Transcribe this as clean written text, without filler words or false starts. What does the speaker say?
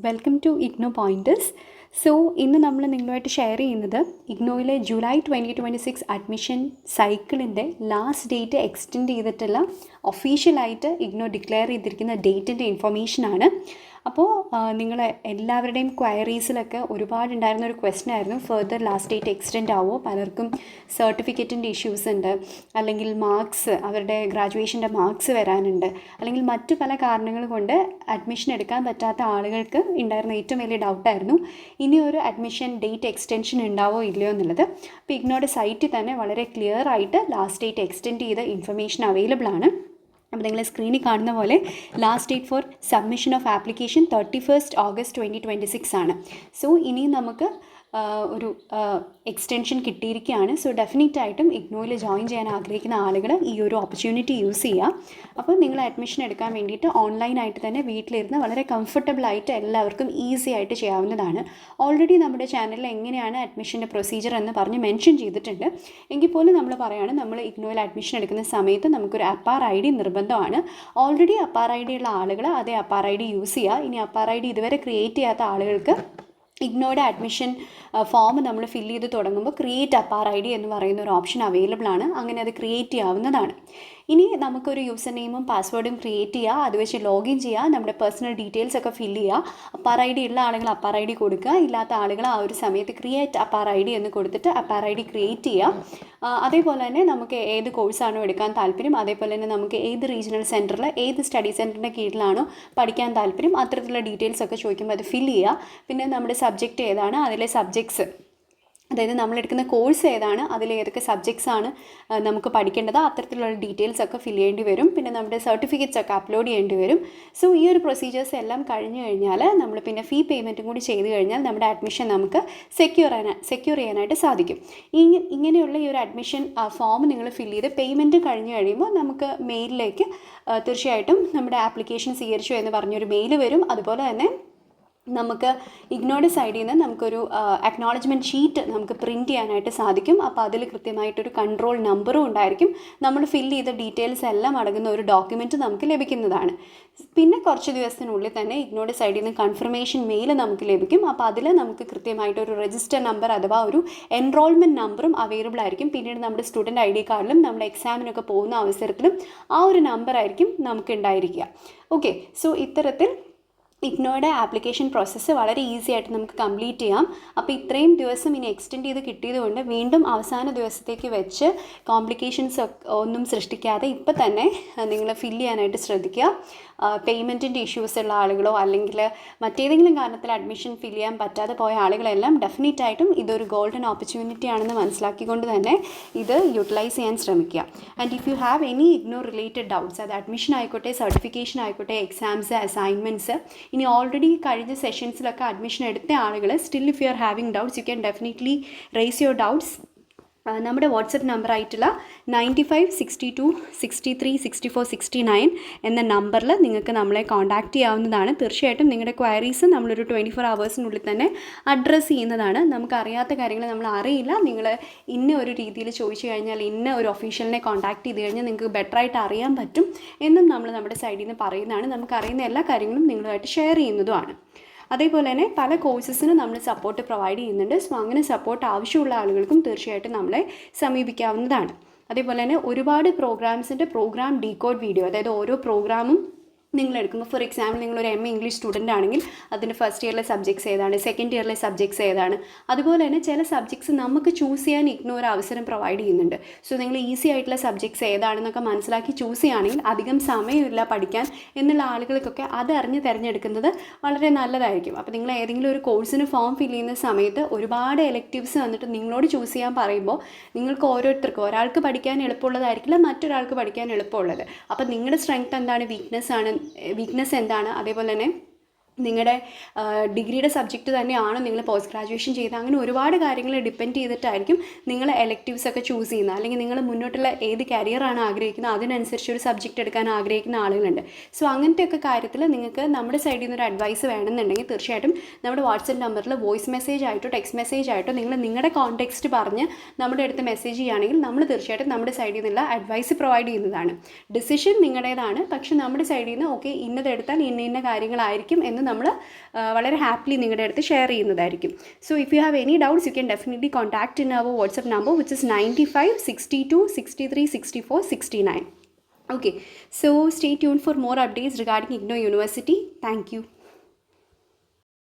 Welcome to IGNOU pointers. So ഇന്ന് നമ്മൾ നിങ്ങളുമായിട്ട് ഷെയർ ചെയ്യുന്നത് ഇഗ്നോയിലെ ജൂലൈ 2026 അഡ്മിഷൻ സൈക്കിളിൻ്റെ ലാസ്റ്റ് ഡേറ്റ് എക്സ്റ്റെൻഡ് ചെയ്തിട്ടുള്ള ഒഫീഷ്യലായിട്ട് ഇഗ്നോ ഡിക്ലെയർ ചെയ്തിരിക്കുന്ന ഡേറ്റിൻ്റെ ഇൻഫർമേഷനാണ്. അപ്പോൾ നിങ്ങൾ എല്ലാവരുടെയും ക്വയറീസിലൊക്കെ ഒരുപാടുണ്ടായിരുന്ന ഒരു ക്വസ്റ്റ്യൻ ആയിരുന്നു, ഫർദർ ലാസ്റ്റ് ഡേറ്റ് എക്സ്റ്റെൻഡ് ആവുമോ? പലർക്കും സർട്ടിഫിക്കറ്റിൻ്റെ ഇഷ്യൂസ് ഉണ്ട്, അല്ലെങ്കിൽ മാർക്സ്, അവരുടെ ഗ്രാജുവേഷൻ്റെ മാർക്സ് വരാനുണ്ട്, അല്ലെങ്കിൽ മറ്റു പല കാരണങ്ങൾ കൊണ്ട് അഡ്മിഷൻ എടുക്കാൻ പറ്റാത്ത ആളുകൾക്ക് ഉണ്ടായിരുന്ന ഏറ്റവും വലിയ ഡൗട്ടായിരുന്നു ഇനി ഒരു അഡ്മിഷൻ ഡേറ്റ് എക്സ്റ്റൻഷൻ ഉണ്ടാവോ ഇല്ലയോ എന്നുള്ളത്. അപ്പോൾ ഇഗ്നോയുടെ സൈറ്റിൽ തന്നെ വളരെ ക്ലിയർ ആയിട്ട് ലാസ്റ്റ് ഡേറ്റ് എക്സ്റ്റെൻഡ് ചെയ്ത ഇൻഫർമേഷൻ അവൈലബിൾ ആണ്. അപ്പോൾ നിങ്ങൾ സ്ക്രീനിൽ കാണുന്ന പോലെ last date for submission of application 31 August 2026 ആണ്. സോ ഇനിയും നമുക്ക് ഒരു എക്സ്റ്റൻഷൻ കിട്ടിയിരിക്കുകയാണ്. സോ ഡെഫിനറ്റായിട്ടും ഇഗ്നോയിൽ ജോയിൻ ചെയ്യാൻ ആഗ്രഹിക്കുന്ന ആളുകൾ ഈ ഒരു ഓപ്പർച്യൂണിറ്റി യൂസ് ചെയ്യുക. അപ്പോൾ നിങ്ങൾ അഡ്മിഷൻ എടുക്കാൻ വേണ്ടിയിട്ട് ഓൺലൈനായിട്ട് തന്നെ വീട്ടിലിരുന്ന് വളരെ കംഫർട്ടബിളായിട്ട് എല്ലാവർക്കും ഈസി ആയിട്ട് ചെയ്യാവുന്നതാണ്. ഓൾറെഡി നമ്മുടെ ചാനലിൽ എങ്ങനെയാണ് അഡ്മിഷൻ്റെ പ്രൊസീജിയർ എന്ന് പറഞ്ഞ് മെൻഷൻ ചെയ്തിട്ടുണ്ട്. എങ്കിൽ പോലും നമ്മൾ പറയുകയാണ്, നമ്മൾ ഇഗ്നോയിൽ അഡ്മിഷൻ എടുക്കുന്ന സമയത്ത് നമുക്കൊരു അപ്പാർ ഐ ഡി നിർബന്ധമാണ്. ഓൾറെഡി അപ്പാർ ഐ ഡി ഉള്ള ആളുകൾ അതേ അപ്പാർ ഐ ഡി യൂസ് ചെയ്യുക. ഇനി അപ്പാർ ഐ ഡി ഇതുവരെ ക്രിയേറ്റ് ചെയ്യാത്ത ആളുകൾക്ക് ഇഗ്നോയുടെ അഡ്മിഷൻ ഫോം നമ്മൾ ഫില്ല് ചെയ്ത് തുടങ്ങുമ്പോൾ ക്രിയേറ്റ് അപ്പാർ ഐ ഡി എന്ന് പറയുന്ന ഒരു ഓപ്ഷൻ അവൈലബിൾ ആണ്. അങ്ങനെ അത് ക്രിയേറ്റ് ചെയ്യാവുന്നതാണ്. ഇനി നമുക്കൊരു യൂസർ നെയിമും പാസ്വേഡും ക്രിയേറ്റ് ചെയ്യുക, അത് വെച്ച് ലോഗിൻ ചെയ്യുക, നമ്മുടെ പേഴ്സണൽ ഡീറ്റെയിൽസ് ഒക്കെ ഫില്ല് ചെയ്യുക. അപ്പാർ ഐ ഡി ഉള്ള ആളുകൾ അപ്പാർ ഐ ഡി കൊടുക്കുക, ഇല്ലാത്ത ആളുകൾ ആ ഒരു സമയത്ത് ക്രിയേറ്റ് അപ്പാർ ഐ ഡി എന്ന് കൊടുത്തിട്ട് അപ്പാർ ഐ ഡി ക്രിയേറ്റ് ചെയ്യുക. അതേപോലെ തന്നെ നമുക്ക് ഏത് കോഴ്സാണോ എടുക്കാൻ താല്പര്യം, അതേപോലെ തന്നെ നമുക്ക് ഏത് റീജിയണൽ സെൻറ്ററിൽ ഏത് സ്റ്റഡി സെൻറ്ററിൻ്റെ കീഴിലാണോ പഠിക്കാൻ താല്പര്യം, അത്തരത്തിലുള്ള ഡീറ്റെയിൽസ് ഒക്കെ ചോദിക്കുമ്പോൾ അത് ഫില്ല് ചെയ്യുക. പിന്നെ നമ്മുടെ സബ്ജക്റ്റ് ഏതാണ്, അതിലെ സബ്ജക്ട്സ്, അതായത് നമ്മളെടുക്കുന്ന കോഴ്സ് ഏതാണ്, അതിൽ ഏതൊക്കെ സബ്ജക്ട്സ് ആണ് നമുക്ക് പഠിക്കേണ്ടത്, അത്തരത്തിലുള്ള ഡീറ്റെയിൽസ് ഒക്കെ ഫില്ല് ചെയ്യേണ്ടി വരും. പിന്നെ നമ്മുടെ സർട്ടിഫിക്കറ്റ്സ് ഒക്കെ അപ്ലോഡ് ചെയ്യേണ്ടി വരും. സോ ഈ ഒരു പ്രൊസീജിയേഴ്സ് എല്ലാം കഴിഞ്ഞ് കഴിഞ്ഞാൽ നമ്മൾ പിന്നെ ഫീ പേയ്മെൻറ്റും കൂടി ചെയ്ത് കഴിഞ്ഞാൽ നമ്മുടെ അഡ്മിഷൻ നമുക്ക് സെക്യൂർ ചെയ്യാനായിട്ട് സാധിക്കും. ഇങ്ങനെയുള്ള ഈ ഒരു അഡ്മിഷൻ ഫോം നിങ്ങൾ ഫില്ല് ചെയ്ത് പേയ്മെൻറ്റ് കഴിഞ്ഞ് കഴിയുമ്പോൾ നമുക്ക് മെയിലിലേക്ക് തീർച്ചയായിട്ടും നമ്മുടെ ആപ്ലിക്കേഷൻ സ്വീകരിച്ചു എന്ന് പറഞ്ഞൊരു മെയിൽ വരും. അതുപോലെ തന്നെ നമുക്ക് ഇഗ്നോയുടെ സൈഡിൽ നിന്ന് നമുക്കൊരു അക്നോളജ്മെൻറ്റ് ഷീറ്റ് നമുക്ക് പ്രിൻറ്റ് ചെയ്യാനായിട്ട് സാധിക്കും. അപ്പോൾ അതിൽ കൃത്യമായിട്ടൊരു കൺട്രോൾ നമ്പറും ഉണ്ടായിരിക്കും. നമ്മൾ ഫില്ല് ചെയ്ത ഡീറ്റെയിൽസ് എല്ലാം അടങ്ങുന്ന ഒരു ഡോക്യുമെൻറ്റ് നമുക്ക് ലഭിക്കുന്നതാണ്. പിന്നെ കുറച്ച് ദിവസത്തിനുള്ളിൽ തന്നെ ഇഗ്നോയുടെ സൈഡിൽ നിന്ന് കൺഫർമേഷൻ മെയിൽ നമുക്ക് ലഭിക്കും. അപ്പോൾ അതിൽ നമുക്ക് കൃത്യമായിട്ടൊരു രജിസ്റ്റർ നമ്പർ അഥവാ ഒരു എൻറോൾമെൻറ്റ് നമ്പറും അവൈലബിൾ ആയിരിക്കും. പിന്നീട് നമ്മുടെ സ്റ്റുഡൻറ്റ് ഐ ഡി കാർഡിലും നമ്മൾ എക്സാമിനൊക്കെ പോകുന്ന അവസരത്തിലും ആ ഒരു നമ്പറായിരിക്കും നമുക്ക് ഉണ്ടായിരിക്കുക. ഓക്കെ, സോ ഇത്തരത്തിൽ ഇഗ്നോയുടെ ആപ്ലിക്കേഷൻ പ്രോസസ്സ് വളരെ ഈസി ആയിട്ട് നമുക്ക് കംപ്ലീറ്റ് ചെയ്യാം. അപ്പോൾ ഇത്രയും ദിവസം ഇനി എക്സ്റ്റെൻഡ് ചെയ്ത് കിട്ടിയതുകൊണ്ട് വീണ്ടും അവസാന ദിവസത്തേക്ക് വെച്ച് കോംപ്ലിക്കേഷൻസ് ഒന്നും സൃഷ്ടിക്കാതെ ഇപ്പം തന്നെ നിങ്ങൾ ഫില്ല് ചെയ്യാനായിട്ട് ശ്രദ്ധിക്കുക. പേയ്മെൻറ്റിൻ്റെ ഇഷ്യൂസ് ഉള്ള ആളുകളോ അല്ലെങ്കിൽ മറ്റേതെങ്കിലും കാരണത്തിൽ അഡ്മിഷൻ ഫില്ല് ചെയ്യാൻ പറ്റാതെ പോയ ആളുകളെല്ലാം ഡെഫിനറ്റായിട്ടും ഇതൊരു ഗോൾഡൻ ഓപ്പർച്യൂണിറ്റി ആണെന്ന് മനസ്സിലാക്കിക്കൊണ്ട് തന്നെ ഇത് യൂട്ടിലൈസ് ചെയ്യാൻ ശ്രമിക്കുക. And if you have any IGNOU related doubts, അത് അഡ്മിഷൻ ആയിക്കോട്ടെ, സർട്ടിഫിക്കേഷൻ ആയിക്കോട്ടെ, എക്സാംസ്, അസൈൻമെൻറ്റ്സ്, ഇനി ഓൾറെഡി കഴിഞ്ഞ സെഷൻസിലൊക്കെ അഡ്മിഷൻ എടുത്ത ആളുകൾ still if you are having doubts you can definitely raise your doubts. നമ്മുടെ വാട്സപ്പ് നമ്പർ ആയിട്ടുള്ള 95 62 63 64 69 എന്ന നമ്പറിൽ നിങ്ങൾക്ക് നമ്മളെ കോൺടാക്റ്റ് ചെയ്യാവുന്നതാണ്. തീർച്ചയായിട്ടും നിങ്ങളുടെ ക്വയറീസ് നമ്മളൊരു 24 hours തന്നെ അഡ്രസ്സ് ചെയ്യുന്നതാണ്. നമുക്കറിയാത്ത കാര്യങ്ങൾ നമ്മൾ അറിയില്ല, നിങ്ങൾ ഇന്ന ഒരു രീതിയിൽ ചോദിച്ചു കഴിഞ്ഞാൽ ഇന്ന ഒരു ഒഫീഷ്യലിനെ കോൺടാക്റ്റ് ചെയ്ത് കഴിഞ്ഞാൽ നിങ്ങൾക്ക് ബെറ്ററായിട്ട് അറിയാൻ പറ്റും എന്നും നമ്മൾ നമ്മുടെ സൈഡിൽ നിന്ന് പറയുന്നതാണ്. നമുക്കറിയുന്ന എല്ലാ കാര്യങ്ങളും നിങ്ങളുമായിട്ട് ഷെയർ ചെയ്യുന്നതുമാണ്. അതേപോലെ തന്നെ പല കോഴ്സസിനും നമ്മൾ സപ്പോർട്ട് പ്രൊവൈഡ് ചെയ്യുന്നുണ്ട്. സോ അങ്ങനെ സപ്പോർട്ട് ആവശ്യമുള്ള ആളുകൾക്കും തീർച്ചയായിട്ടും നമ്മളെ സമീപിക്കാവുന്നതാണ്. അതേപോലെ തന്നെ ഒരുപാട് പ്രോഗ്രാംസിൻ്റെ പ്രോഗ്രാം ഡീകോഡ് വീഡിയോ, അതായത് ഓരോ പ്രോഗ്രാമും നിങ്ങൾ എടുക്കുമ്പോൾ, ഫോർ എക്സാമ്പിൾ നിങ്ങളൊരു MA ഇംഗ്ലീഷ് സ്റ്റുഡൻ്റ് ആണെങ്കിൽ അതിൻ്റെ ഫസ്റ്റ് ഇയറിലെ സബ്ജക്ട്സ് ഏതാണ്, സെക്കൻഡ് ഇയറിലെ സബ്ജക്ട്സ് ഏതാണ്, അതുപോലെ തന്നെ ചില സബ്ജക്ട്സ് നമുക്ക് ചൂസ് ചെയ്യാൻ ഇഗ്നോ ഒരു അവസരം പ്രൊവൈഡ് ചെയ്യുന്നുണ്ട്. സോ നിങ്ങൾ ഈസി ആയിട്ടുള്ള സബ്ജക്ട്സ് ഏതാണെന്നൊക്കെ മനസ്സിലാക്കി ചൂസ് ചെയ്യുകയാണെങ്കിൽ അധികം സമയമില്ല പഠിക്കാൻ എന്നുള്ള ആളുകൾക്കൊക്കെ അതറിഞ്ഞ് തിരഞ്ഞെടുക്കുന്നത് വളരെ നല്ലതായിരിക്കും. അപ്പോൾ നിങ്ങൾ ഏതെങ്കിലും ഒരു കോഴ്സിന് ഫോം ഫില്ല് ചെയ്യുന്ന സമയത്ത് ഒരുപാട് എലക്റ്റീവ്സ് വന്നിട്ട് നിങ്ങളോട് ചൂസ് ചെയ്യാൻ പറയുമ്പോൾ നിങ്ങൾക്ക് ഓരോരുത്തർക്കും ഒരാൾക്ക് പഠിക്കാൻ എളുപ്പമുള്ളതായിരിക്കില്ല മറ്റൊരാൾക്ക് പഠിക്കാൻ എളുപ്പമുള്ളത്. അപ്പോൾ നിങ്ങളുടെ സ്ട്രെങ്ത് എന്താണ്, വീക്ക്നെസ് എന്താണ്, അതേപോലെ തന്നെ നിങ്ങളുടെ ഡിഗ്രിയുടെ സബ്ജക്റ്റ് തന്നെയാണോ നിങ്ങൾ പോസ്റ്റ് ഗ്രാജുവേഷൻ ചെയ്ത്, അങ്ങനെ ഒരുപാട് കാര്യങ്ങൾ ഡിപ്പെൻഡ് ചെയ്തിട്ടായിരിക്കും നിങ്ങൾ എലക്റ്റീവ്സ് ഒക്കെ ചൂസ് ചെയ്യുന്നത്. അല്ലെങ്കിൽ നിങ്ങൾ മുന്നോട്ടുള്ള ഏത് കരിയറാണ് ആഗ്രഹിക്കുന്നത് അതിനനുസരിച്ച് ഒരു സബ്ജക്റ്റ് എടുക്കാൻ ആഗ്രഹിക്കുന്ന ആളുകളുണ്ട്. സോ അങ്ങനത്തെയൊക്കെ കാര്യത്തിൽ നിങ്ങൾക്ക് നമ്മുടെ സൈഡിൽ നിന്നൊരു അഡ്വൈസ് വേണമെന്നുണ്ടെങ്കിൽ തീർച്ചയായിട്ടും നമ്മുടെ വാട്സപ്പ് നമ്പറിൽ വോയിസ് മെസ്സേജ് ആയിട്ടോ ടെക്സ്റ്റ് മെസ്സേജ് ആയിട്ടോ നിങ്ങൾ നിങ്ങളുടെ കോൺടെക്സ്റ്റ് പറഞ്ഞ് നമ്മുടെ അടുത്ത് മെസ്സേജ് ചെയ്യുകയാണെങ്കിൽ നമ്മൾ തീർച്ചയായിട്ടും നമ്മുടെ സൈഡിൽ നിന്നുള്ള അഡ്വൈസ് പ്രൊവൈഡ് ചെയ്യുന്നതാണ്. ഡിസിഷൻ നിങ്ങളുടേതാണ്, പക്ഷേ നമ്മുടെ സൈഡിൽ നിന്ന് ഓക്കെ ഇന്നതെടുത്താൽ ഇന്ന കാര്യങ്ങളായിരിക്കും എന്ന് നമ്മൾ വളരെ ഹാപ്പിലി നിങ്ങളുടെ അടുത്ത് ഷെയർ ചെയ്യുന്നതായിരിക്കും. So if you have any doubts you can definitely contact in our WhatsApp number which is 9562636469. Okay, so stay tuned for more updates regarding IGNOU University. Thank you.